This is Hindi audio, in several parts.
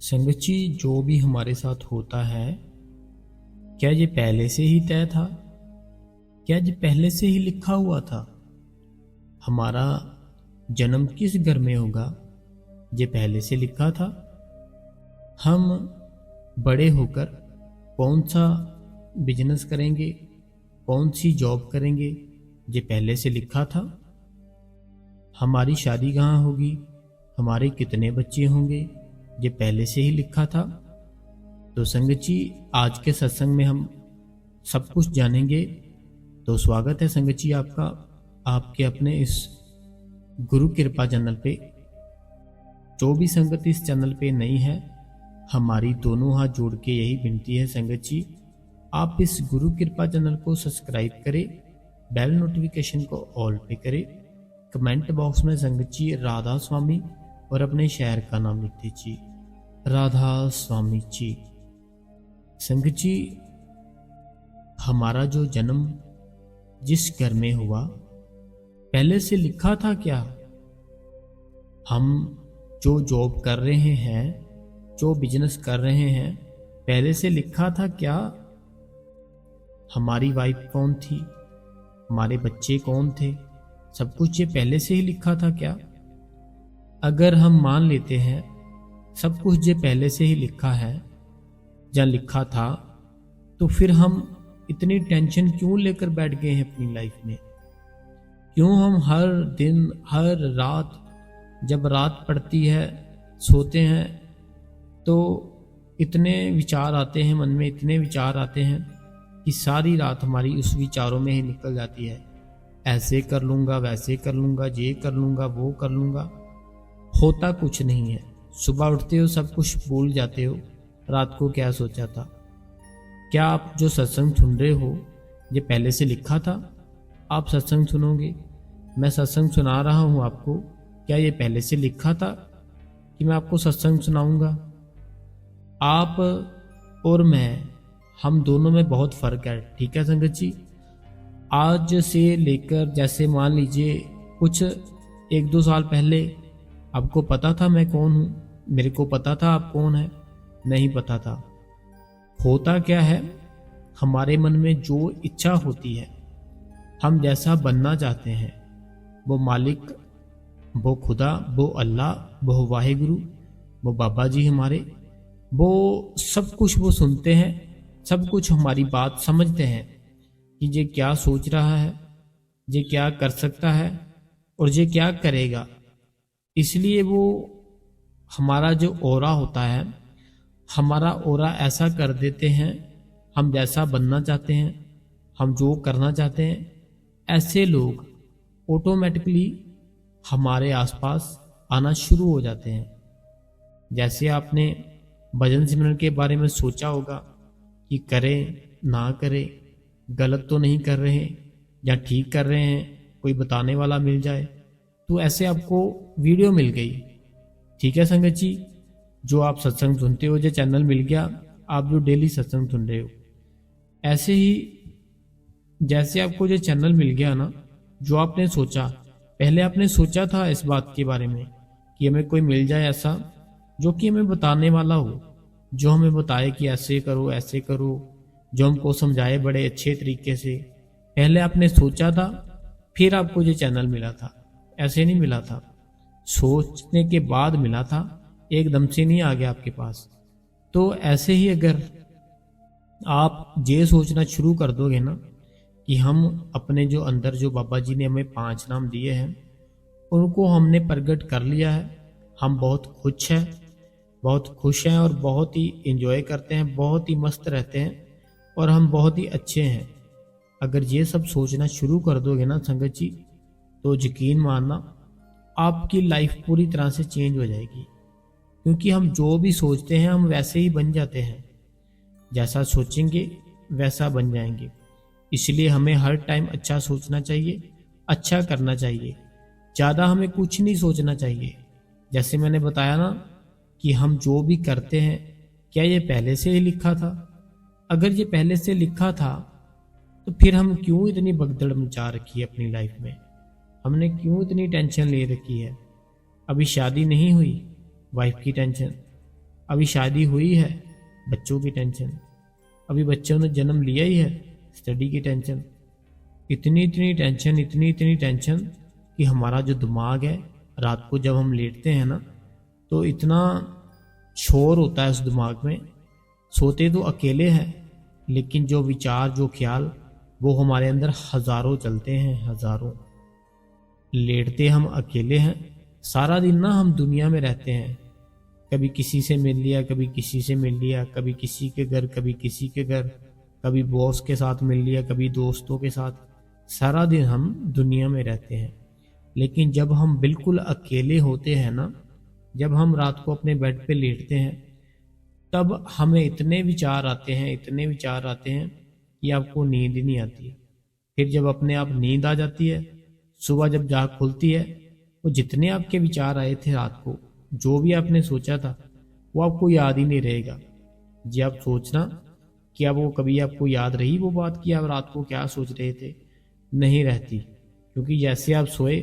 संगत जी, जो भी हमारे साथ होता है, क्या ये पहले से ही तय था? क्या ये पहले से ही लिखा हुआ था? हमारा जन्म किस घर में होगा, ये पहले से लिखा था? हम बड़े होकर कौन सा बिजनेस करेंगे, कौन सी जॉब करेंगे, ये पहले से लिखा था? हमारी शादी कहाँ होगी, हमारे कितने बच्चे होंगे, ये पहले से ही लिखा था? तो संगत जी, आज के सत्संग में हम सब कुछ जानेंगे। तो स्वागत है संगत जी आपका, आपके अपने इस गुरु कृपा चैनल पे। जो भी संगत इस चैनल पे नहीं है, हमारी दोनों हाथ जोड़ के यही विनती है संगत जी, आप इस गुरु कृपा चैनल को सब्सक्राइब करें, बेल नोटिफिकेशन को ऑल पे करें, कमेंट बॉक्स में संगत जी राधा स्वामी और अपने शहर का नाम लिख दीजिए, राधा स्वामी जी। संगत जी, हमारा जो जन्म जिस घर में हुआ, पहले से लिखा था क्या? हम जो जॉब कर रहे हैं, जो बिजनेस कर रहे हैं, पहले से लिखा था क्या? हमारी वाइफ कौन थी, हमारे बच्चे कौन थे, सब कुछ ये पहले से ही लिखा था क्या? अगर हम मान लेते हैं सब कुछ ये पहले से ही लिखा है या लिखा था, तो फिर हम इतनी टेंशन क्यों लेकर बैठ गए हैं अपनी लाइफ में? क्यों हम हर दिन हर रात, जब रात पड़ती है, सोते हैं, तो इतने विचार आते हैं मन में, इतने विचार आते हैं कि सारी रात हमारी उस विचारों में ही निकल जाती है। ऐसे कर लूँगा, वैसे कर लूँगा, ये कर लूँगा, वो कर लूँगा। होता कुछ नहीं है। सुबह उठते हो सब कुछ भूल जाते हो, रात को क्या सोचा था। क्या आप जो सत्संग सुन रहे हो, ये पहले से लिखा था? आप सत्संग सुनोगे, मैं सत्संग सुना रहा हूँ आपको, क्या ये पहले से लिखा था कि मैं आपको सत्संग सुनाऊंगा? आप और मैं, हम दोनों में बहुत फ़र्क है, ठीक है संगत जी। आज से लेकर, जैसे मान लीजिए कुछ 1-2 साल पहले आपको पता था मैं कौन हूँ, मेरे को पता था आप कौन है? नहीं पता था। होता क्या है, हमारे मन में जो इच्छा होती है, हम जैसा बनना चाहते हैं, वो मालिक, वो खुदा, वो अल्लाह, वो वाहिगुरु, वो बाबा जी हमारे, वो सब कुछ वो सुनते हैं, सब कुछ हमारी बात समझते हैं कि ये क्या सोच रहा है, ये क्या कर सकता है और ये क्या करेगा। इसलिए वो हमारा जो ओरा होता है, हमारा ओरा ऐसा कर देते हैं, हम जैसा बनना चाहते हैं, हम जो करना चाहते हैं, ऐसे लोग ऑटोमेटिकली हमारे आसपास आना शुरू हो जाते हैं। जैसे आपने भजन सिमरन के बारे में सोचा होगा कि करें ना करें, गलत तो नहीं कर रहे हैं या ठीक कर रहे हैं, कोई बताने वाला मिल जाए, तो ऐसे आपको वीडियो मिल गई, ठीक है संगत जी। जो आप सत्संग सुनते हो, जो चैनल मिल गया, आप जो डेली सत्संग सुन रहे हो, ऐसे ही जैसे आपको जो चैनल मिल गया ना, जो आपने सोचा, पहले आपने सोचा था इस बात के बारे में कि हमें कोई मिल जाए ऐसा जो कि हमें बताने वाला हो, जो हमें बताए कि ऐसे करो, ऐसे करो, जो हमको समझाए बड़े अच्छे तरीके से। पहले आपने सोचा था, फिर आपको जो चैनल मिला था। ऐसे नहीं मिला था, सोचने के बाद मिला था, एकदम से नहीं आ गया आपके पास। तो ऐसे ही अगर आप ये सोचना शुरू कर दोगे ना कि हम अपने जो अंदर, जो बाबा जी ने हमें 5 नाम दिए हैं, उनको हमने प्रकट कर लिया है, हम बहुत खुश हैं और बहुत ही एंजॉय करते हैं, बहुत ही मस्त रहते हैं और हम बहुत ही अच्छे हैं। अगर ये सब सोचना शुरू कर दोगे ना संगत जी, तो यकीन मानना आपकी लाइफ पूरी तरह से चेंज हो जाएगी। क्योंकि हम जो भी सोचते हैं, हम वैसे ही बन जाते हैं। जैसा सोचेंगे वैसा बन जाएंगे। इसलिए हमें हर टाइम अच्छा सोचना चाहिए, अच्छा करना चाहिए, ज़्यादा हमें कुछ नहीं सोचना चाहिए। जैसे मैंने बताया ना कि हम जो भी करते हैं, क्या ये पहले से ही लिखा था? अगर ये पहले से लिखा था, तो फिर हम क्यों इतनी भगदड़ मचा रखी है अपनी लाइफ में? हमने क्यों इतनी टेंशन ले रखी है? अभी शादी नहीं हुई, वाइफ की टेंशन। अभी शादी हुई है, बच्चों की टेंशन। अभी बच्चों ने जन्म लिया ही है, स्टडी की टेंशन। इतनी इतनी टेंशन, इतनी इतनी टेंशन कि हमारा जो दिमाग है, रात को जब हम लेटते हैं ना, तो इतना शोर होता है उस दिमाग में। सोते तो अकेले हैं, लेकिन जो विचार, जो ख्याल, वो हमारे अंदर हजारों चलते हैं, हजारों। लेटते हम अकेले हैं, सारा दिन ना हम दुनिया में रहते हैं। कभी किसी से मिल लिया, कभी किसी से मिल लिया, कभी किसी के घर, कभी किसी के घर, कभी बॉस के साथ मिल लिया, कभी दोस्तों के साथ। सारा दिन हम दुनिया में रहते हैं। लेकिन जब हम बिल्कुल अकेले होते हैं ना, जब हम रात को अपने बेड पे लेटते हैं, तब हमें इतने विचार आते हैं, इतने विचार आते हैं कि आपको नींद ही नहीं आती। फिर जब अपने आप नींद आ जाती है, सुबह जब जाग खुलती है, वो जितने आपके विचार आए थे रात को, जो भी आपने सोचा था, वो आपको याद ही नहीं रहेगा। जी आप सोचना कि अब वो कभी आपको याद रही वो बात कि आप रात को क्या सोच रहे थे? नहीं रहती, क्योंकि जैसे आप सोए,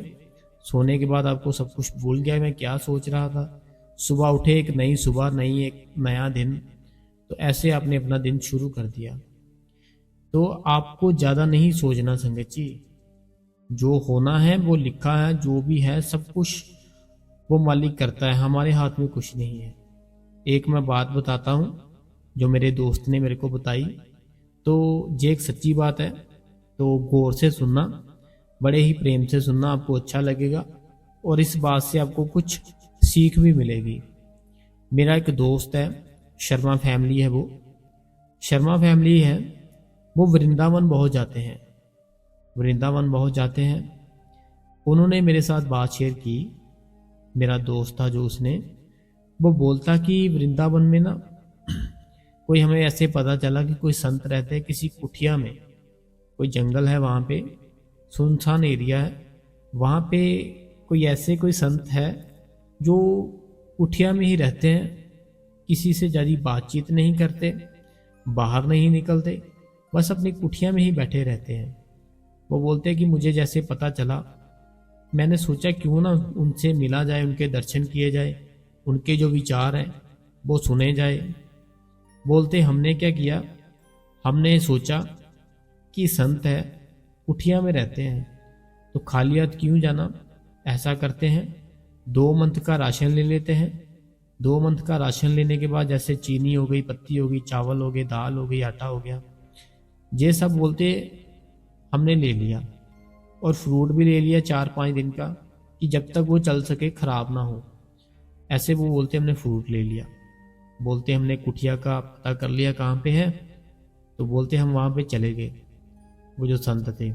सोने के बाद आपको सब कुछ भूल गया मैं क्या सोच रहा था। सुबह उठे, एक नई सुबह, नई एक नया दिन, तो ऐसे आपने अपना दिन शुरू कर दिया। तो आपको ज़्यादा नहीं सोचना संगत जी। जो होना है वो लिखा है, जो भी है सब कुछ वो मालिक करता है, हमारे हाथ में कुछ नहीं है। एक मैं बात बताता हूँ जो मेरे दोस्त ने मेरे को बताई, तो ये एक सच्ची बात है, तो गौर से सुनना, बड़े ही प्रेम से सुनना, आपको अच्छा लगेगा और इस बात से आपको कुछ सीख भी मिलेगी। मेरा एक दोस्त है, शर्मा फैमिली है, वो शर्मा फैमिली है, वो वृंदावन बहुत जाते हैं, वृंदावन बहुत जाते हैं। उन्होंने मेरे साथ बात शेयर की, मेरा दोस्त था जो, उसने वो बोलता कि वृंदावन में ना कोई, हमें ऐसे पता चला कि कोई संत रहते हैं किसी कुटिया में, कोई जंगल है वहाँ पे, सुनसान एरिया है, वहाँ पे कोई ऐसे कोई संत है जो कुटिया में ही रहते हैं, किसी से ज़्यादा बातचीत नहीं करते, बाहर नहीं निकलते, बस अपनी कुटिया में ही बैठे रहते हैं। वो बोलते हैं कि मुझे जैसे पता चला, मैंने सोचा क्यों ना उनसे मिला जाए, उनके दर्शन किए जाए, उनके जो विचार हैं वो सुने जाए। बोलते हमने क्या किया, हमने सोचा कि संत है, कुटिया में रहते हैं, तो खाली हाथ क्यों जाना। ऐसा करते हैं, 2 मंथ का राशन ले लेते हैं। 2 मंथ का राशन लेने के बाद जैसे चीनी हो गई, पत्ती हो गई, चावल हो गए, दाल हो गई, आटा हो गया, ये सब बोलते हमने ले लिया। और फ्रूट भी ले लिया 4-5 दिन का, कि जब तक वो चल सके, खराब ना हो। ऐसे वो बोलते हमने फ्रूट ले लिया। बोलते हमने कुटिया का पता कर लिया कहाँ पे है, तो बोलते हम वहाँ पे चले गए। वो जो संत थे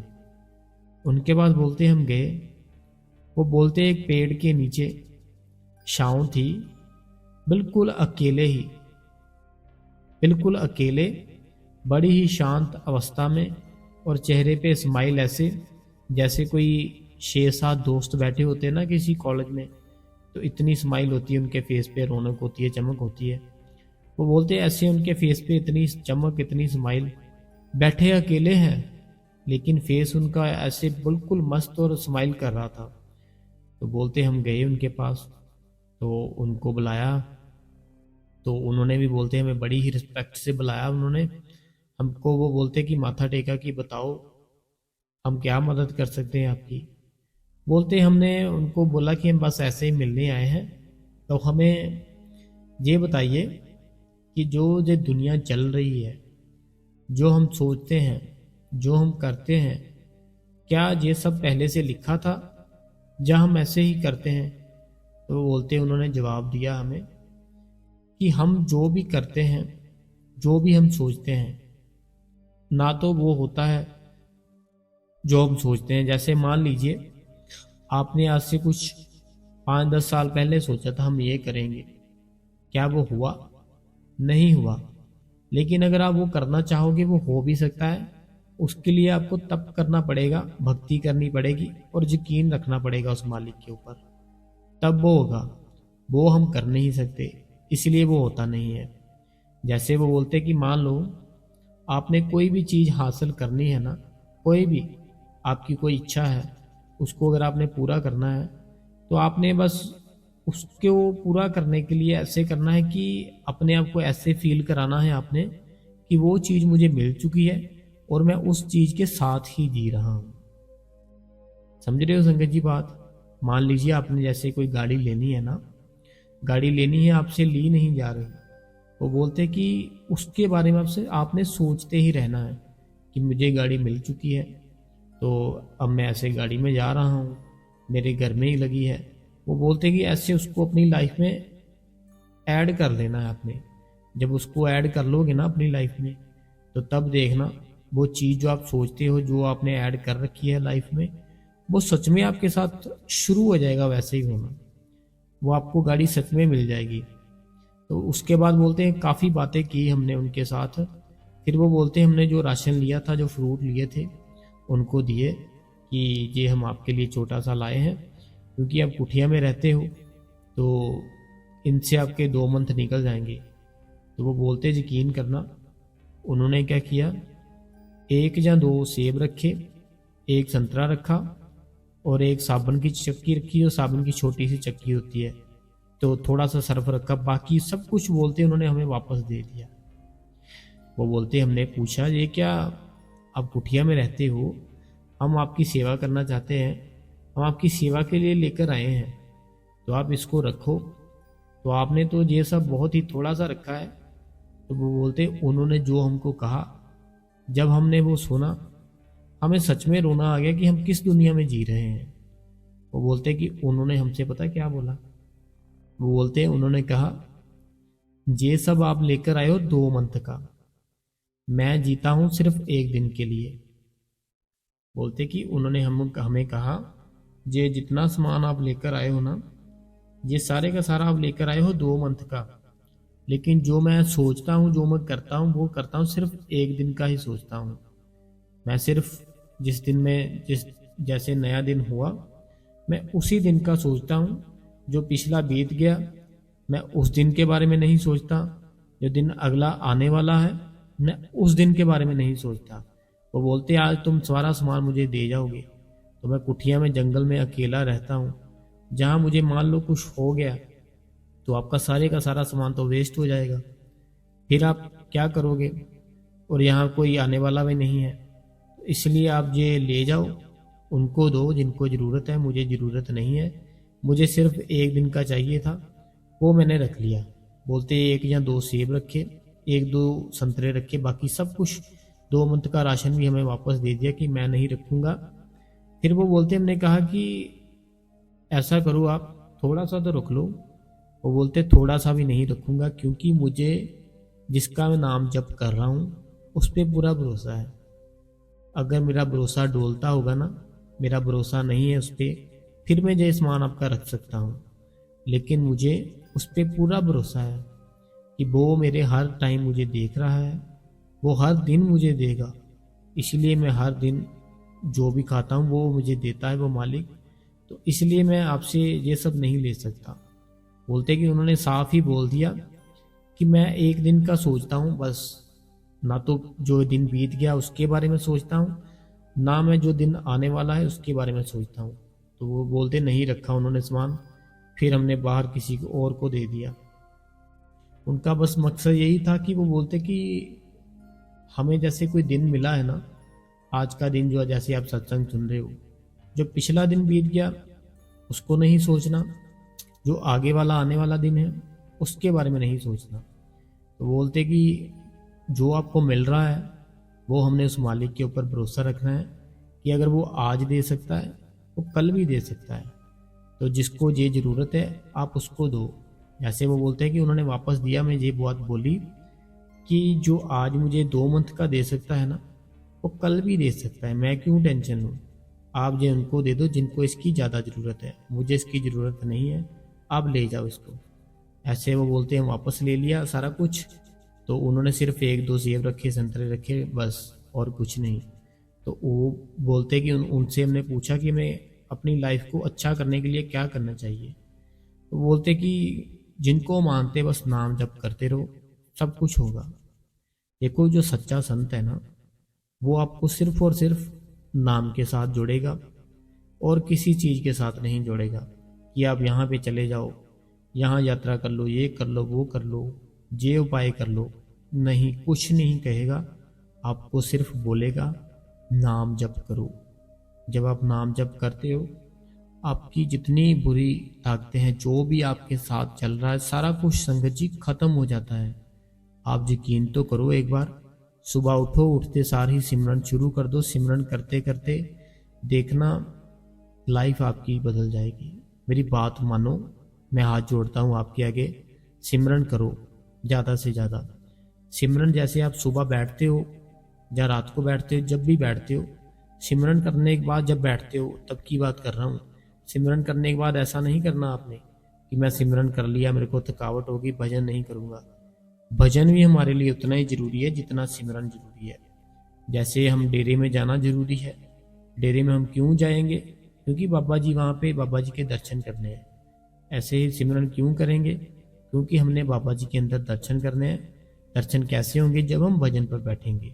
उनके पास बोलते हम गए। वो बोलते एक पेड़ के नीचे छाँव थी, बिल्कुल अकेले ही, बिल्कुल अकेले, बड़ी ही शांत अवस्था में, और चेहरे पे स्माइल ऐसे जैसे कोई 6-7 दोस्त बैठे होते हैं ना किसी कॉलेज में, तो इतनी स्माइल होती है उनके फेस पे, रौनक होती है, चमक होती है। वो बोलते हैं ऐसे उनके फेस पे इतनी चमक, इतनी स्माइल, बैठे अकेले हैं लेकिन फेस उनका ऐसे बिल्कुल मस्त और स्माइल कर रहा था। तो बोलते हम गए उनके पास, तो उनको बुलाया, तो उन्होंने भी बोलते हमें बड़ी ही रिस्पेक्ट से बुलाया उन्होंने हमको। वो बोलते कि माथा टेका कि बताओ हम क्या मदद कर सकते हैं आपकी। बोलते हमने उनको बोला कि हम बस ऐसे ही मिलने आए हैं, तो हमें ये बताइए कि जो ये दुनिया चल रही है, जो हम सोचते हैं, जो हम करते हैं, क्या ये सब पहले से लिखा था या हम ऐसे ही करते हैं। तो बोलते उन्होंने जवाब दिया हमें कि हम जो भी करते हैं, जो भी हम सोचते हैं, ना तो वो होता है जो हम सोचते हैं। जैसे मान लीजिए आपने आज से कुछ 5-10 साल पहले सोचा था हम ये करेंगे, क्या वो हुआ? नहीं हुआ। लेकिन अगर आप वो करना चाहोगे वो हो भी सकता है। उसके लिए आपको तप करना पड़ेगा, भक्ति करनी पड़ेगी और यकीन रखना पड़ेगा उस मालिक के ऊपर, तब वो होगा। वो हम कर नहीं सकते, इसलिए वो होता नहीं है। जैसे वो बोलते कि मान लो आपने कोई भी चीज़ हासिल करनी है ना, कोई भी आपकी कोई इच्छा है, उसको अगर आपने पूरा करना है तो आपने बस उसको पूरा करने के लिए ऐसे करना है कि अपने आप को ऐसे फील कराना है आपने कि वो चीज़ मुझे मिल चुकी है और मैं उस चीज़ के साथ ही जी रहा हूँ। समझ रहे हो संगत जी बात? मान लीजिए आपने जैसे कोई गाड़ी लेनी है ना, गाड़ी लेनी है, आपसे ली नहीं जा रही, वो बोलते कि उसके बारे में आपसे आपने सोचते ही रहना है कि मुझे गाड़ी मिल चुकी है, तो अब मैं ऐसे गाड़ी में जा रहा हूँ, मेरे घर में ही लगी है। वो बोलते कि ऐसे उसको अपनी लाइफ में ऐड कर लेना है आपने। जब उसको ऐड कर लोगे ना अपनी लाइफ में, तो तब देखना वो चीज़ जो आप सोचते हो, जो आपने ऐड कर रखी है लाइफ में, वो सच में आपके साथ शुरू हो जाएगा वैसे ही होना। वो आपको गाड़ी सच में मिल जाएगी। तो उसके बाद बोलते हैं काफ़ी बातें की हमने उनके साथ। फिर वो बोलते हैं हमने जो राशन लिया था, जो फ्रूट लिए थे, उनको दिए कि ये हम आपके लिए छोटा सा लाए हैं, क्योंकि आप कुठिया में रहते हो तो इनसे आपके 2 मंथ निकल जाएंगे। तो वो बोलते यकीन करना, उन्होंने क्या किया, 1 या 2 सेब रखे, 1 संतरा रखा और 1 साबुन की चक्की रखी, जो साबुन की छोटी सी चक्की होती है, तो थोड़ा सा सर्फ रखा। बाकी सब कुछ बोलते उन्होंने हमें वापस दे दिया। वो बोलते हमने पूछा ये क्या, आप कुठिया में रहते हो, हम आपकी सेवा करना चाहते हैं, हम आपकी सेवा के लिए लेकर आए हैं, तो आप इसको रखो। तो आपने तो ये सब बहुत ही थोड़ा सा रखा है। तो वो बोलते उन्होंने जो हमको कहा, जब हमने वो सुना, हमें सच में रोना आ गया कि हम किस दुनिया में जी रहे हैं। वो बोलते कि उन्होंने हमसे पता क्या बोला, वो बोलते उन्होंने कहा ये सब आप लेकर आए हो 2 मंथ का, मैं जीता हूं सिर्फ 1 दिन के लिए। बोलते कि उन्होंने हमें कहा ये जितना सामान आप लेकर आए हो ना, ये सारे का सारा आप लेकर आए हो 2 मंथ का, लेकिन जो मैं सोचता हूँ, जो मैं करता हूँ, वो करता हूँ सिर्फ 1 दिन का ही सोचता हूँ। मैं सिर्फ जिस दिन में जैसे नया दिन हुआ, मैं उसी दिन का सोचता हूँ। जो पिछला बीत गया, मैं उस दिन के बारे में नहीं सोचता। जो दिन अगला आने वाला है, मैं उस दिन के बारे में नहीं सोचता। वो बोलते आज तुम सारा सामान मुझे दे जाओगे, तो मैं कुठिया में जंगल में अकेला रहता हूँ, जहाँ मुझे मान लो कुछ हो गया तो आपका सारे का सारा सामान तो वेस्ट हो जाएगा, फिर आप क्या करोगे? और यहाँ कोई आने वाला भी नहीं है, तो इसलिए आप ये ले जाओ, उनको दो जिनको ज़रूरत है, मुझे ज़रूरत नहीं है। मुझे सिर्फ 1 दिन का चाहिए था, वो मैंने रख लिया। बोलते 1 या 2 सेब रखे, 1-2 संतरे रखे, बाकी सब कुछ 2 मंथ का राशन भी हमें वापस दे दिया कि मैं नहीं रखूँगा। फिर वो बोलते हमने कहा कि ऐसा करो आप थोड़ा सा तो रख लो। वो बोलते थोड़ा सा भी नहीं रखूँगा, क्योंकि मुझे जिसका मैं नाम जप कर रहा हूँ उस पर पूरा भरोसा है। अगर मेरा भरोसा डोलता होगा ना, मेरा भरोसा नहीं है उस पर, फिर मैं ये सामान आपका रख सकता हूँ, लेकिन मुझे उस पर पूरा भरोसा है कि वो मेरे हर टाइम मुझे देख रहा है, वो हर दिन मुझे देगा। इसलिए मैं हर दिन जो भी खाता हूँ वो मुझे देता है वो मालिक, तो इसलिए मैं आपसे ये सब नहीं ले सकता। बोलते कि उन्होंने साफ ही बोल दिया कि मैं 1 दिन का सोचता हूँ बस, ना तो जो दिन बीत गया उसके बारे में सोचता हूँ, ना मैं जो दिन आने वाला है उसके बारे में सोचता हूँ। तो वो बोलते नहीं रखा उन्होंने सामान, फिर हमने बाहर किसी को और को दे दिया। उनका बस मकसद यही था कि वो बोलते कि हमें जैसे कोई दिन मिला है ना, आज का दिन जो है, जैसे आप सत्संग सुन रहे हो, जो पिछला दिन बीत गया उसको नहीं सोचना, जो आगे वाला आने वाला दिन है उसके बारे में नहीं सोचना। तो बोलते कि जो आपको मिल रहा है वो हमने उस मालिक के ऊपर भरोसा रखना है कि अगर वो आज दे सकता है वो कल भी दे सकता है, तो जिसको ये ज़रूरत है आप उसको दो। जैसे वो बोलते हैं कि उन्होंने वापस दिया, मैं ये बात बोली कि जो आज मुझे 2 मंथ का दे सकता है ना, वो कल भी दे सकता है, मैं क्यों टेंशन लूँ। आप ये उनको दे दो जिनको इसकी ज़्यादा ज़रूरत है, मुझे इसकी ज़रूरत नहीं है, आप ले जाओ इसको। ऐसे वो बोलते हैं वापस ले लिया सारा कुछ। तो उन्होंने सिर्फ 1-2 सेब रखे, संतरे रखे, बस और कुछ नहीं। तो वो बोलते कि उनसे हमने पूछा कि मैं अपनी लाइफ को अच्छा करने के लिए क्या करना चाहिए। तो बोलते कि जिनको मानते बस नाम जप करते रहो, सब कुछ होगा। देखो जो सच्चा संत है ना, वो आपको सिर्फ और सिर्फ नाम के साथ जोड़ेगा और किसी चीज़ के साथ नहीं जोड़ेगा कि आप यहाँ पे चले जाओ, यहाँ यात्रा कर लो, ये कर लो, वो कर लो, ये उपाय कर लो। नहीं, कुछ नहीं कहेगा, आपको सिर्फ बोलेगा नाम जप करो। जब आप नाम जप करते हो, आपकी जितनी बुरी ताकतें हैं, जो भी आपके साथ चल रहा है, सारा कुछ संगत जी खत्म हो जाता है। आप यकीन तो करो एक बार, सुबह उठो, उठते सार ही सिमरन शुरू कर दो। सिमरन करते करते देखना लाइफ आपकी बदल जाएगी। मेरी बात मानो, मैं हाथ जोड़ता हूँ आपके आगे, सिमरन करो ज़्यादा से ज़्यादा। सिमरन जैसे आप सुबह बैठते हो या रात को बैठते हो, जब भी बैठते हो, सिमरन करने के बाद जब बैठते हो तब की बात कर रहा हूँ। सिमरन करने के बाद ऐसा नहीं करना आपने कि मैं सिमरन कर लिया, मेरे को थकावट होगी, भजन नहीं करूँगा। भजन भी हमारे लिए उतना ही जरूरी है जितना सिमरन जरूरी है। जैसे हम डेरे में जाना जरूरी है, डेरे में हम क्यों जाएंगे? क्योंकि बाबा जी वहाँ पे बाबा जी के दर्शन करने हैं। ऐसे ही सिमरन क्यों करेंगे? क्योंकि हमने बाबा जी के अंदर दर्शन करने हैं। दर्शन कैसे होंगे? जब हम भजन पर बैठेंगे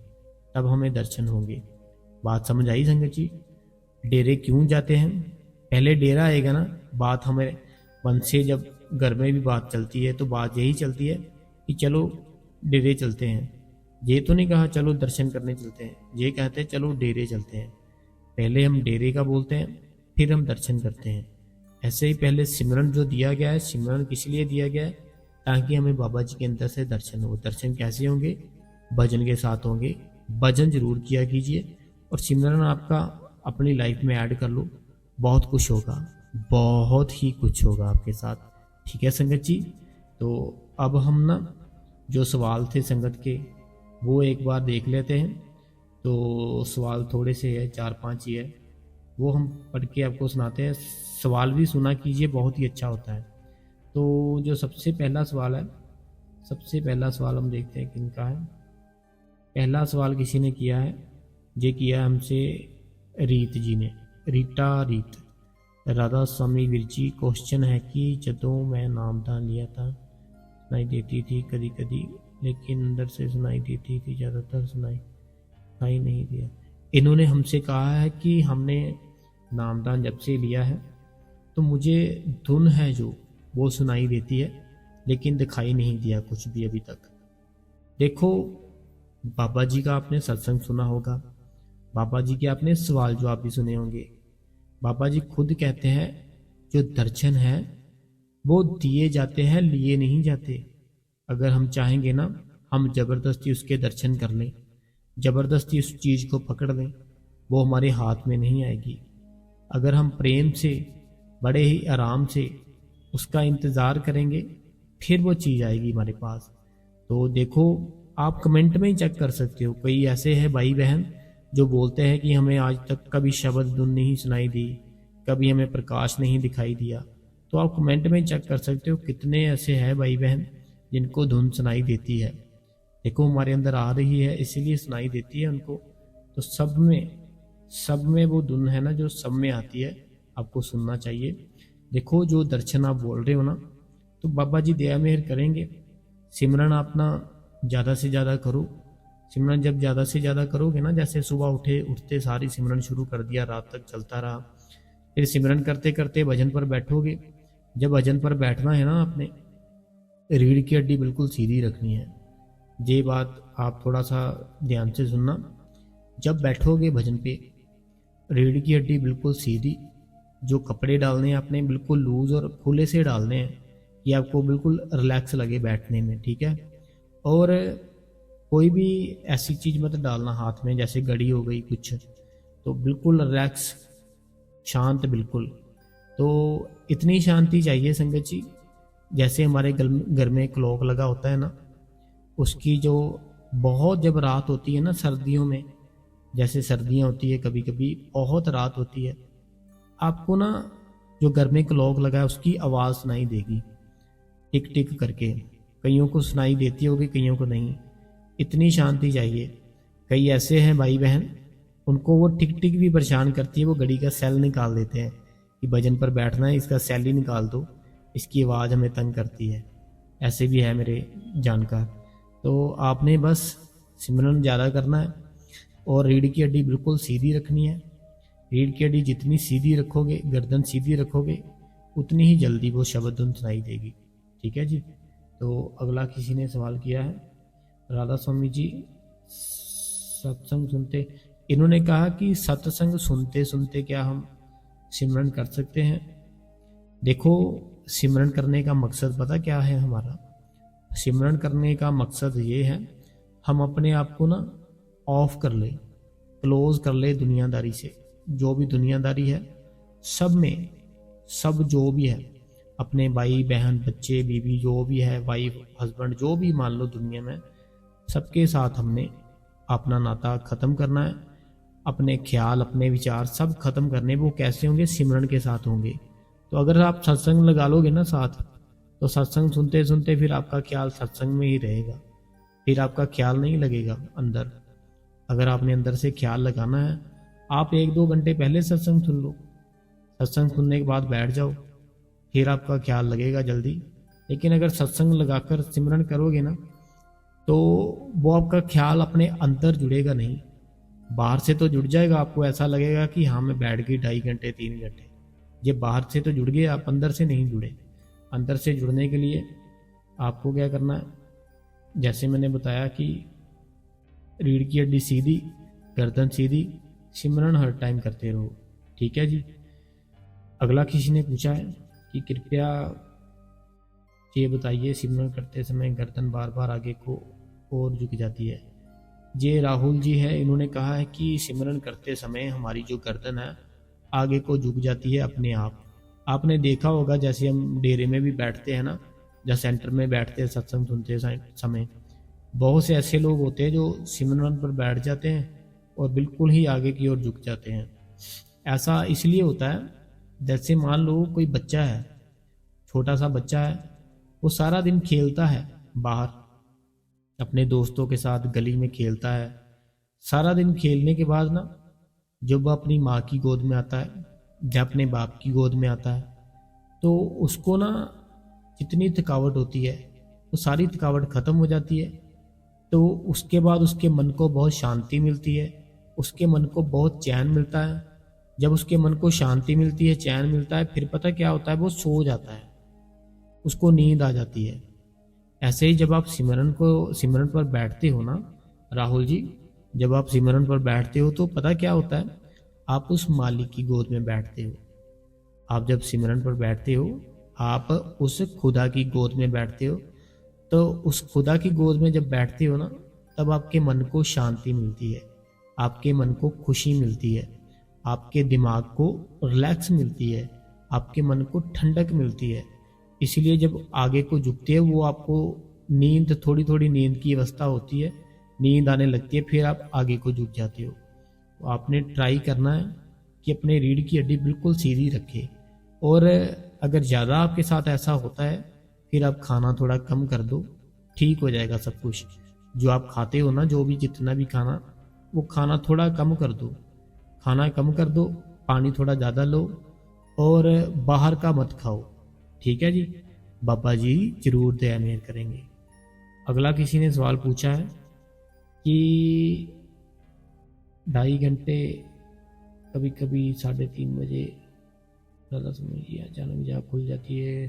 तब हमें दर्शन होंगे। बात समझ आई संगत जी? डेरे क्यों जाते हैं? पहले डेरा आएगा ना, बात हमें मन से, जब घर में भी बात चलती है तो बात यही चलती है कि चलो डेरे चलते हैं। ये तो नहीं कहा चलो दर्शन करने चलते हैं, ये कहते हैं चलो डेरे चलते हैं। पहले हम डेरे का बोलते हैं, फिर हम दर्शन करते हैं। ऐसे ही पहले सिमरन जो दिया गया है, सिमरन किस लिए दिया गया है? ताकि हमें बाबा जी के अंदर से दर्शन हो। दर्शन कैसे होंगे? भजन के साथ होंगे। भजन जरूर किया कीजिए और सिमरन आपका अपनी लाइफ में ऐड कर लो, बहुत कुछ होगा, बहुत ही कुछ होगा आपके साथ। ठीक है संगत जी? तो अब हम ना जो सवाल थे संगत के, वो एक बार देख लेते हैं। तो सवाल थोड़े से है, 4-5 ही है, वो हम पढ़ के आपको सुनाते हैं। सवाल भी सुना कीजिए, बहुत ही अच्छा होता है। तो जो सबसे पहला सवाल है, सबसे पहला सवाल हम देखते हैं किनका है। पहला सवाल किसी ने किया है, ये किया हमसे रीत जी ने, रीत राधा स्वामी वीर जी। क्वेश्चन है कि जदों मैं नामदान लिया था, सुनाई देती थी कदी कदी, लेकिन अंदर से सुनाई देती थी, ज़्यादातर सुनाई नहीं दिया। इन्होंने हमसे कहा है कि हमने नामदान जब से लिया है तो मुझे धुन है जो वो सुनाई देती है, लेकिन दिखाई नहीं दिया कुछ भी अभी तक। देखो, बाबा जी का आपने सत्संग सुना होगा, बाबा जी के आपने सवाल जवाब भी सुने होंगे। बाबा जी खुद कहते हैं जो दर्शन है वो दिए जाते हैं, लिए नहीं जाते। अगर हम चाहेंगे ना, हम जबरदस्ती उसके दर्शन कर लें, जबरदस्ती उस चीज़ को पकड़ लें, वो हमारे हाथ में नहीं आएगी। अगर हम प्रेम से, बड़े ही आराम से उसका इंतज़ार करेंगे, फिर वो चीज़ आएगी हमारे पास। तो देखो, आप कमेंट में ही चेक कर सकते हो। कई ऐसे हैं भाई बहन जो बोलते हैं कि हमें आज तक कभी शब्द धुन नहीं सुनाई दी, कभी हमें प्रकाश नहीं दिखाई दिया। तो आप कमेंट में चेक कर सकते हो कितने ऐसे हैं भाई बहन जिनको धुन सुनाई देती है। देखो, हमारे अंदर आ रही है इसीलिए सुनाई देती है उनको। तो सब में वो धुन है ना जो सब में आती है, आपको सुनना चाहिए। देखो, जो दर्शन आप बोल रहे हो ना, तो बाबा जी दया मेहर करेंगे। सिमरन अपना ज़्यादा से ज़्यादा करो। सिमरन जब ज़्यादा से ज़्यादा करोगे ना, जैसे सुबह उठते सारी सिमरन शुरू कर दिया, रात तक चलता रहा, फिर सिमरन करते करते भजन पर बैठोगे। जब भजन पर बैठना है ना, आपने रीढ़ की हड्डी बिल्कुल सीधी रखनी है। ये बात आप थोड़ा सा ध्यान से सुनना। जब बैठोगे भजन पे, रीढ़ की हड्डी बिल्कुल सीधी, जो कपड़े डालने हैं आपने बिल्कुल लूज और खुले से डालने हैं कि आपको बिल्कुल रिलैक्स लगे बैठने में। ठीक है? और कोई भी ऐसी चीज़ मत डालना हाथ में, जैसे घड़ी हो गई कुछ, तो बिल्कुल रिलैक्स, शांत बिल्कुल। तो इतनी शांति चाहिए संगत जी, जैसे हमारे घर में क्लॉक लगा होता है ना, उसकी जो बहुत, जब रात होती है ना सर्दियों में, जैसे सर्दियाँ होती है कभी कभी बहुत रात होती है, आपको ना जो घर में क्लॉक लगा है उसकी आवाज़ सुनाई देगी टिक टिक करके। कईयों को सुनाई देती होगी, कईयों को नहीं। इतनी शांति चाहिए। कई ऐसे हैं भाई बहन, उनको वो टिक टिक भी परेशान करती है, वो घड़ी का सेल निकाल देते हैं कि भजन पर बैठना है, इसका सेल ही निकाल दो, इसकी आवाज़ हमें तंग करती है। ऐसे भी है मेरे जानकार। तो आपने बस सिमरन ज़्यादा करना है और रीढ़ की हड्डी बिल्कुल सीधी रखनी है। रीढ़ की हड्डी जितनी सीधी रखोगे, गर्दन सीधी रखोगे, उतनी ही जल्दी वो शब्द धुन सुनाई देगी। ठीक है जी। तो अगला किसी ने सवाल किया है, राधा स्वामी जी सत्संग सुनते, इन्होंने कहा कि सत्संग सुनते सुनते क्या हम सिमरन कर सकते हैं। देखो, सिमरन करने का मकसद पता क्या है हमारा? सिमरन करने का मकसद ये है, हम अपने आप को ना ऑफ कर ले, क्लोज कर ले दुनियादारी से। जो भी दुनियादारी है सब में, सब जो भी है, अपने भाई बहन बच्चे बीवी जो भी है, वाइफ हस्बैंड जो भी मान लो दुनिया में, सबके साथ हमने अपना नाता ख़त्म करना है। अपने ख्याल अपने विचार सब खत्म करने, वो कैसे होंगे? सिमरन के साथ होंगे। तो अगर आप सत्संग लगा लोगे ना साथ, तो सत्संग सुनते सुनते फिर आपका ख्याल सत्संग में ही रहेगा, फिर आपका ख्याल नहीं लगेगा अंदर। अगर आपने अंदर से ख्याल लगाना है, आप 1-2 घंटे पहले सत्संग सुन लो, सत्संग सुनने के बाद बैठ जाओ, फिर आपका ख्याल लगेगा जल्दी। लेकिन अगर सत्संग लगाकर सिमरन करोगे ना, तो वो आपका ख्याल अपने अंदर जुड़ेगा नहीं, बाहर से तो जुड़ जाएगा। आपको ऐसा लगेगा कि हाँ मैं बैठ गई 2.5 घंटे 3 घंटे, ये बाहर से तो जुड़ गए, आप अंदर से नहीं जुड़े। अंदर से जुड़ने के लिए आपको क्या करना है? जैसे मैंने बताया कि रीढ़ की हड्डी सीधी, गर्दन सीधी, सिमरन हर टाइम करते रहो। ठीक है जी। अगला किसी ने पूछा है कि कृपया ये बताइए, सिमरन करते समय गर्दन बार बार आगे को और झुक जाती है। ये राहुल जी है, इन्होंने कहा है कि सिमरन करते समय हमारी जो गर्दन है आगे को झुक जाती है अपने आप। आपने देखा होगा जैसे हम डेरे में भी बैठते हैं ना, या सेंटर में बैठते हैं सत्संग सुनते समय, बहुत से ऐसे लोग होते हैं जो सिमरन पर बैठ जाते हैं और बिल्कुल ही आगे की ओर झुक जाते हैं। ऐसा इसलिए होता है, जैसे मान लो कोई बच्चा है, छोटा सा बच्चा है, वो सारा दिन खेलता है बाहर अपने दोस्तों के साथ, गली में खेलता है। सारा दिन खेलने के बाद ना, जब वह अपनी माँ की गोद में आता है या अपने बाप की गोद में आता है, तो उसको ना जितनी थकावट होती है वो सारी थकावट ख़त्म हो जाती है। तो उसके बाद उसके मन को बहुत शांति मिलती है, उसके मन को बहुत चैन मिलता है। जब उसके मन को शांति मिलती है, चैन मिलता है, फिर पता क्या होता है? वो सो जाता है, उसको नींद आ जाती है। ऐसे ही जब आप सिमरन पर बैठते हो ना राहुल जी, जब आप सिमरन पर बैठते हो तो पता क्या होता है? आप उस मालिक की गोद में बैठते हो। आप जब सिमरन पर बैठते हो, आप उस खुदा की गोद में बैठते हो। तो उस खुदा की गोद में जब बैठते हो ना, तब आपके मन को शांति मिलती है, आपके मन को खुशी मिलती है, आपके दिमाग को रिलैक्स मिलती है, आपके मन को ठंडक मिलती है। इसलिए जब आगे को झुकते हैं, वो आपको नींद, थोड़ी थोड़ी नींद की अवस्था होती है, नींद आने लगती है, फिर आप आगे को झुक जाते हो। तो आपने ट्राई करना है कि अपने रीढ़ की हड्डी बिल्कुल सीधी रखे। और अगर ज़्यादा आपके साथ ऐसा होता है, फिर आप खाना थोड़ा कम कर दो, ठीक हो जाएगा सब कुछ। जो आप खाते हो ना, जो भी जितना भी खाना, वो खाना थोड़ा कम कर दो, खाना कम कर दो, पानी थोड़ा ज़्यादा लो, और बाहर का मत खाओ। ठीक है जी। बाबा जी जरूर दया मेहर करेंगे। अगला किसी ने सवाल पूछा है कि 2.5 घंटे, कभी कभी 3:30 बजे ज़्यादा समय अचानक जहाँ खुल जाती है।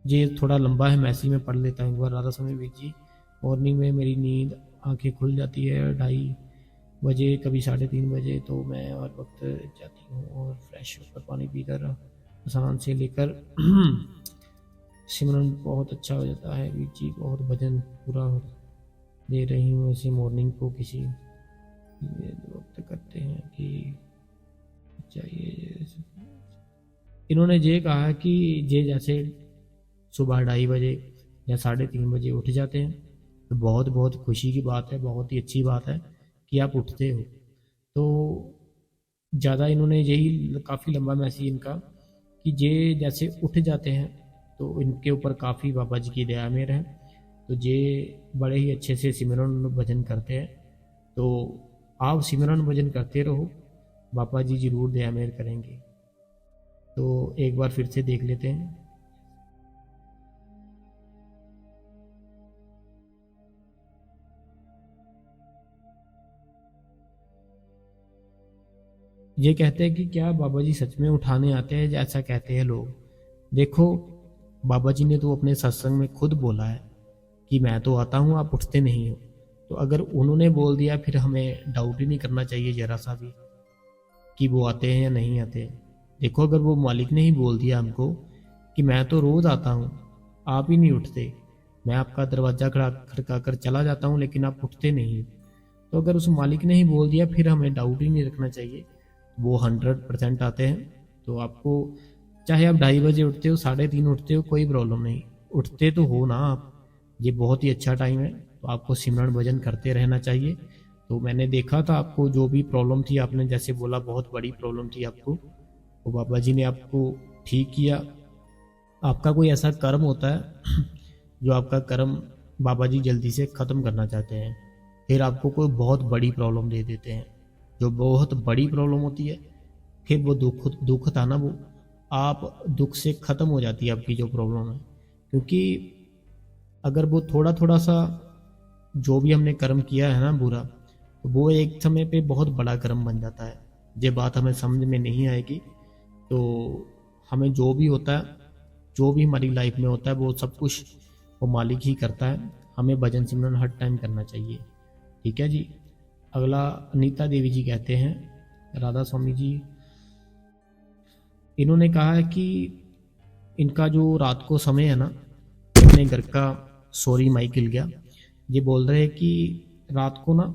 ये थोड़ा लंबा है, मैसेज में पढ़ लेता हूँ एक बार। राधा समय बीत जी, मॉर्निंग में मेरी नींद आंखें खुल जाती है 2:30 बजे, कभी 3:30 बजे, तो मैं और वक्त जाती हूँ और फ्रेश होकर पानी पीकर आसान से लेकर सिमरन बहुत अच्छा हो जाता है। वीर जी बहुत भजन पूरा दे रही हूँ, ऐसे मॉर्निंग को किसी वक्त करते हैं कि चाहिए। इन्होंने ये कहा कि ये जैसे सुबह 2:30 बजे या 3:30 बजे उठ जाते हैं, तो बहुत बहुत खुशी की बात है, बहुत ही अच्छी बात है कि आप उठते हो। तो ज़्यादा इन्होंने यही काफ़ी लंबा मैसेज इनका कि ये जैसे उठ जाते हैं, तो इनके ऊपर काफ़ी बाबा जी की दया मेहर है। तो ये बड़े ही अच्छे से सिमरन भजन करते हैं। तो आप सिमरन भजन करते रहो, बाबा जी जरूर दया मेहर करेंगे। तो एक बार फिर से देख लेते हैं। ये कहते हैं कि क्या बाबा जी सच में उठाने आते हैं, ऐसा कहते हैं लोग। देखो, बाबा जी ने तो अपने सत्संग में खुद बोला है कि मैं तो आता हूँ, आप उठते नहीं हो। तो अगर उन्होंने बोल दिया फिर हमें डाउट ही नहीं करना चाहिए जरा सा भी कि वो आते हैं या नहीं आते। देखो अगर वो मालिक ने ही बोल दिया हमको कि मैं तो रोज़ आता हूँ, आप ही नहीं उठते, मैं आपका दरवाज़ा खड़का कर चला जाता हूँ लेकिन आप उठते नहीं, तो अगर उस मालिक ने ही बोल दिया फिर हमें डाउट ही नहीं रखना चाहिए। वो 100% आते हैं। तो आपको चाहे आप 2:30 बजे उठते हो, 3:30 उठते हो, कोई प्रॉब्लम नहीं, उठते तो हो ना आप, ये बहुत ही अच्छा टाइम है। तो आपको सिमरन भजन करते रहना चाहिए। तो मैंने देखा था आपको जो भी प्रॉब्लम थी, आपने जैसे बोला बहुत बड़ी प्रॉब्लम थी आपको, तो बाबा जी ने आपको ठीक किया। आपका कोई ऐसा कर्म होता है जो आपका कर्म बाबा जी जल्दी से ख़त्म करना चाहते हैं, फिर आपको कोई बहुत बड़ी प्रॉब्लम दे देते हैं। जो बहुत बड़ी प्रॉब्लम होती है फिर वो दुख था ना, वो आप दुख से ख़त्म हो जाती है आपकी जो प्रॉब्लम है। क्योंकि अगर वो थोड़ा थोड़ा सा जो भी हमने कर्म किया है ना बुरा, तो वो एक समय पे बहुत बड़ा कर्म बन जाता है। ये बात हमें समझ में नहीं आएगी। तो हमें जो भी होता है, जो भी हमारी लाइफ में होता है, वो सब कुछ वो मालिक ही करता है। हमें भजन सिमरन हर टाइम करना चाहिए। ठीक है जी। अगला अनीता देवी जी कहते हैं, राधा स्वामी जी, इन्होंने कहा है कि इनका जो रात को समय है ना, अपने घर का, सॉरी माइक हिल गया, ये बोल रहे हैं कि रात को ना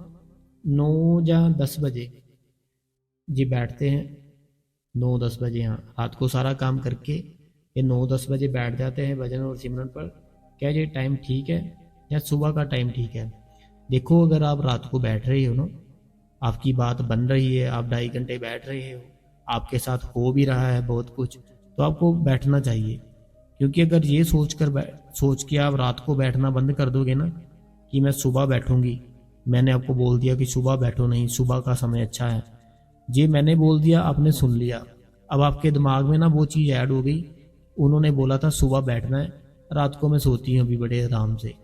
9 या 10 बजे ये बैठते हैं। 9-10 बजे, हाँ, रात को सारा काम करके ये 9-10 बजे बैठ जाते हैं भजन और सिमरन पर। क्या ये टाइम ठीक है या सुबह का टाइम ठीक है? देखो अगर आप रात को बैठ रहे हो ना, आपकी बात बन रही है, आप 2.5 घंटे बैठ रहे हो, आपके साथ हो भी रहा है बहुत कुछ, तो आपको बैठना चाहिए। क्योंकि अगर ये सोच के आप रात को बैठना बंद कर दोगे ना कि मैं सुबह बैठूंगी, मैंने आपको बोल दिया कि सुबह बैठो नहीं, सुबह का समय अच्छा है, ये मैंने बोल दिया, आपने सुन लिया, अब आपके दिमाग में ना वो चीज़ ऐड हो गई, उन्होंने बोला था सुबह बैठना है, रात को मैं सोती हूँ अभी बड़े आराम से,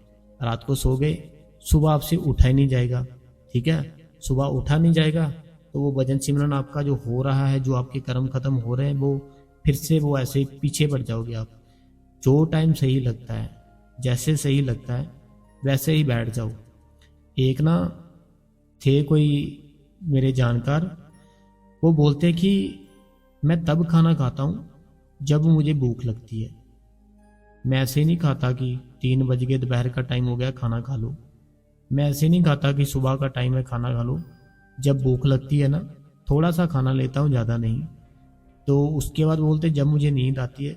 रात को सो गए, सुबह आपसे उठा ही नहीं जाएगा। ठीक है, सुबह उठा नहीं जाएगा तो वो भजन सिमरन आपका जो हो रहा है, जो आपके कर्म खत्म हो रहे हैं, वो फिर से वो ऐसे पीछे पड़ जाओगे आप। जो टाइम सही लगता है, जैसे सही लगता है वैसे ही बैठ जाओ। एक ना थे कोई मेरे जानकार, वो बोलते कि मैं तब खाना खाता हूँ जब मुझे भूख लगती है। मैं ऐसे नहीं खाता कि 3 बज गए, दोपहर का टाइम हो गया, खाना खा लो। मैं ऐसे नहीं खाता कि सुबह का टाइम है खाना खा लो। जब भूख लगती है ना, थोड़ा सा खाना लेता हूँ, ज़्यादा नहीं। तो उसके बाद बोलते जब मुझे नींद आती है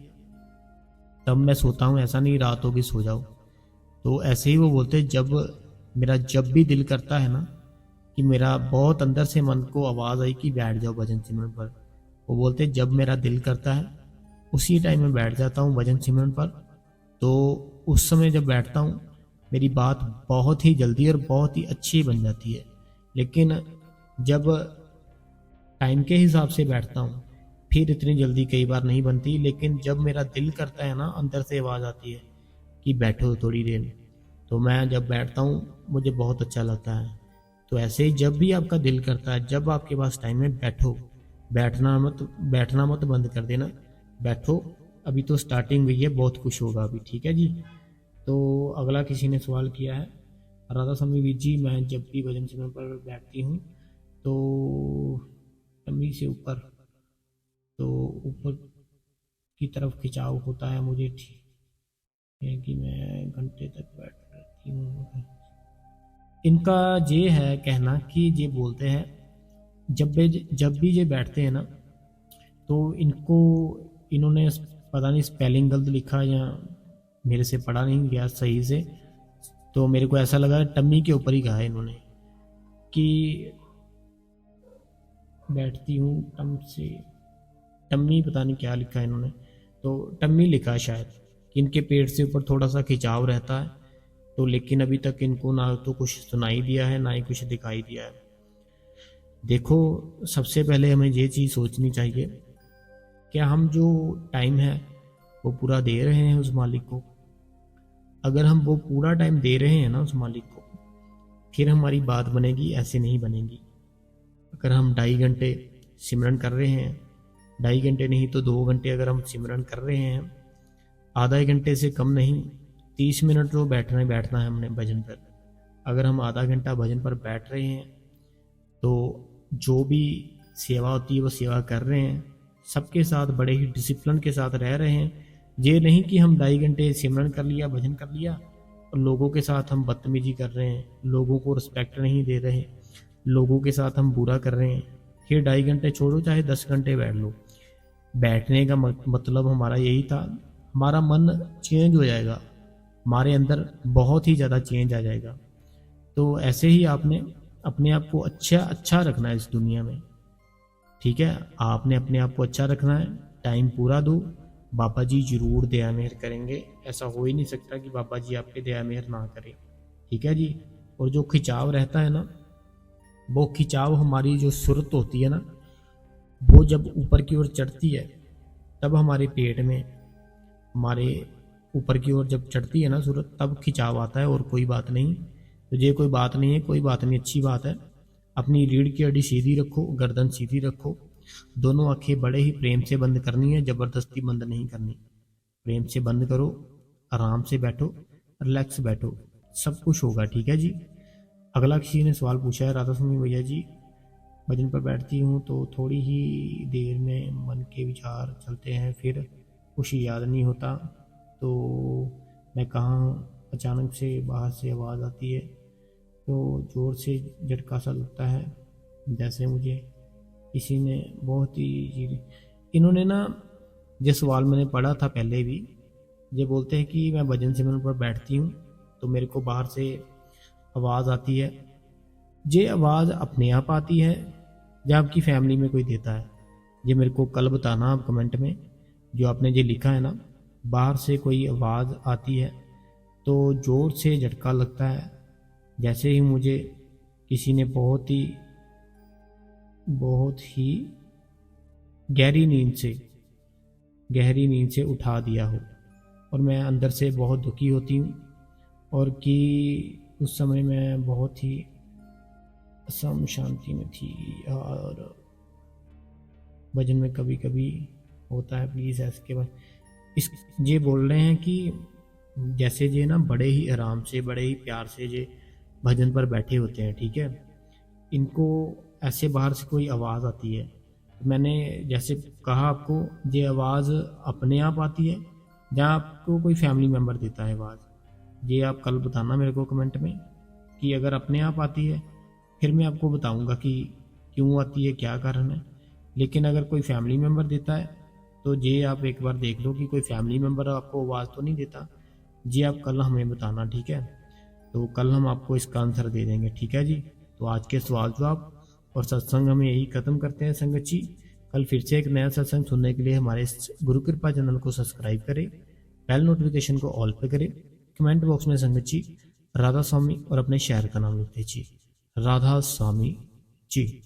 तब मैं सोता हूँ, ऐसा नहीं रात होगी सो जाओ। तो ऐसे ही वो बोलते जब भी दिल करता है ना कि मेरा बहुत अंदर से मन को आवाज़ आई कि बैठ जाओ भजन सिमरन पर, वो बोलते जब मेरा दिल करता है उसी टाइम में बैठ जाता हूँ भजन सिमरन पर। तो उस समय जब बैठता हूँ मेरी बात बहुत ही जल्दी और बहुत ही अच्छी बन जाती है। लेकिन जब टाइम के हिसाब से बैठता हूँ फिर इतनी जल्दी कई बार नहीं बनती। लेकिन जब मेरा दिल करता है ना, अंदर से आवाज़ आती है कि बैठो थोड़ी देर, तो मैं जब बैठता हूँ मुझे बहुत अच्छा लगता है। तो ऐसे ही जब भी आपका दिल करता है, जब आपके पास टाइम है, बैठो। बैठना मत बंद कर देना, बैठो। अभी तो स्टार्टिंग हुई है, बहुत कुछ होगा अभी। ठीक है जी। तो अगला किसी ने सवाल किया है, राधा स्वामी जी, मैं जब भी भजन सिमरन पर बैठती हूँ तो टम्मी से ऊपर, तो ऊपर की तरफ खिंचाव होता है, मुझे ठीक है कि मैं घंटे तक बैठ रहती हूँ। इनका ये है कहना कि ये बोलते हैं जब भी ये बैठते हैं ना, तो इन्होंने पता नहीं स्पेलिंग गलत लिखा या मेरे से पढ़ा नहीं गया सही से, तो मेरे को ऐसा लगा टम्मी के ऊपर ही कहा है इन्होंने कि बैठती हूँ टम्मी, पता नहीं क्या लिखा है इन्होंने, तो टम्मी लिखा है शायद कि इनके पेट से ऊपर थोड़ा सा खिंचाव रहता है। तो लेकिन अभी तक इनको ना तो कुछ सुनाई दिया है ना ही कुछ दिखाई दिया है। देखो सबसे पहले हमें ये चीज़ सोचनी चाहिए कि हम जो टाइम है वो पूरा दे रहे हैं उस मालिक को। अगर हम वो पूरा टाइम दे रहे हैं ना उस मालिक को, फिर हमारी बात बनेगी, ऐसे नहीं बनेगी। अगर हम 2.5 घंटे सिमरन कर रहे हैं, 2.5 घंटे नहीं तो 2 घंटे अगर हम सिमरन कर रहे हैं, आधा एक घंटे से कम नहीं, 30 मिनट तो बैठना है हमने भजन पर। अगर हम आधा घंटा भजन पर बैठ रहे हैं तो जो भी सेवा होती है वो सेवा कर रहे हैं, सबके साथ बड़े ही डिसिप्लिन के साथ रह रहे हैं। ये नहीं कि हम 2.5 घंटे सिमरन कर लिया, भजन कर लिया और लोगों के साथ हम बदतमीजी कर रहे हैं, लोगों को रिस्पेक्ट नहीं दे रहे, लोगों के साथ हम बुरा कर रहे हैं। ये 2.5 घंटे छोड़ो, चाहे 10 घंटे बैठ लो। बैठने का मतलब हमारा यही था, हमारा मन चेंज हो जाएगा, हमारे अंदर बहुत ही ज़्यादा चेंज आ जाएगा। तो ऐसे ही आपने अपने आप को अच्छा रखना है इस दुनिया में, ठीक है। आपने अपने आप को अच्छा रखना है, टाइम पूरा दो, बाबा जी जरूर दया मेहर करेंगे। ऐसा हो ही नहीं सकता कि बाबा जी आपके दया मेहर ना करें, ठीक है जी। और जो खिंचाव रहता है ना, वो खिंचाव हमारी जो सुरत होती है ना, वो जब ऊपर की ओर चढ़ती है तब हमारे पेट में, हमारे ऊपर की ओर जब चढ़ती है ना सूरत, तब खिंचाव आता है, और कोई बात नहीं। तो ये कोई बात नहीं है, कोई बात नहीं, अच्छी बात है। अपनी रीढ़ की हड्डी सीधी रखो, गर्दन सीधी रखो, दोनों आंखें बड़े ही प्रेम से बंद करनी है, जबरदस्ती बंद नहीं करनी। प्रेम से बंद करो, आराम से बैठो, रिलैक्स बैठो, सब कुछ होगा, ठीक है जी। अगला किसी ने सवाल पूछा है, राधा स्वामी भैया जी, भजन पर बैठती हूँ तो थोड़ी ही देर में मन के विचार चलते हैं, फिर कुछ याद नहीं होता, तो मैं कहाँ अचानक से बाहर से आवाज़ आती है, तो ज़ोर से झटका सा लगता है, जैसे मुझे किसी ने बहुत ही, इन्होंने ना, ये सवाल मैंने पढ़ा था पहले भी। ये बोलते हैं कि मैं भजन सिमरन पर बैठती हूँ तो मेरे को बाहर से आवाज़ आती है। ये आवाज़ अपने आप आती है या आपकी फैमिली में कोई देता है, ये मेरे को कल बताना आप कमेंट में। जो आपने ये लिखा है ना, बाहर से कोई आवाज़ आती है तो ज़ोर से झटका लगता है, जैसे ही मुझे किसी ने बहुत ही गहरी नींद से उठा दिया हो, और मैं अंदर से बहुत दुखी होती हूँ, और कि उस समय मैं बहुत ही असम शांति में थी। और भजन में कभी कभी होता है, प्लीज़ इसके बाद इस ये बोल रहे हैं कि जैसे ये ना बड़े ही आराम से, बड़े ही प्यार से ये भजन पर बैठे होते हैं, ठीक है। इनको ऐसे बाहर से कोई आवाज़ आती है, तो मैंने जैसे कहा आपको, ये आवाज़ अपने आप आती है या आपको कोई फैमिली मेम्बर देता है आवाज़, ये आप कल बताना मेरे को कमेंट में। कि अगर अपने आप आती है फिर मैं आपको बताऊंगा कि क्यों आती है, क्या कारण है। लेकिन अगर कोई फैमिली मेम्बर देता है तो ये आप एक बार देख लो कि कोई फैमिली मेम्बर आपको आवाज़ तो नहीं देता। जी आप कल हमें बताना, ठीक है। तो कल हम आपको इसका आंसर दे देंगे, ठीक है जी। तो आज के सवाल जवाब और सत्संग हम यही ख़त्म करते हैं संगत जी। कल फिर से एक नया सत्संग सुनने के लिए हमारे गुरु कृपा चैनल को सब्सक्राइब करें, बेल नोटिफिकेशन को ऑल पे करें। कमेंट बॉक्स में संगत जी राधा स्वामी और अपने शहर का नाम लिखते जी, राधा स्वामी जी।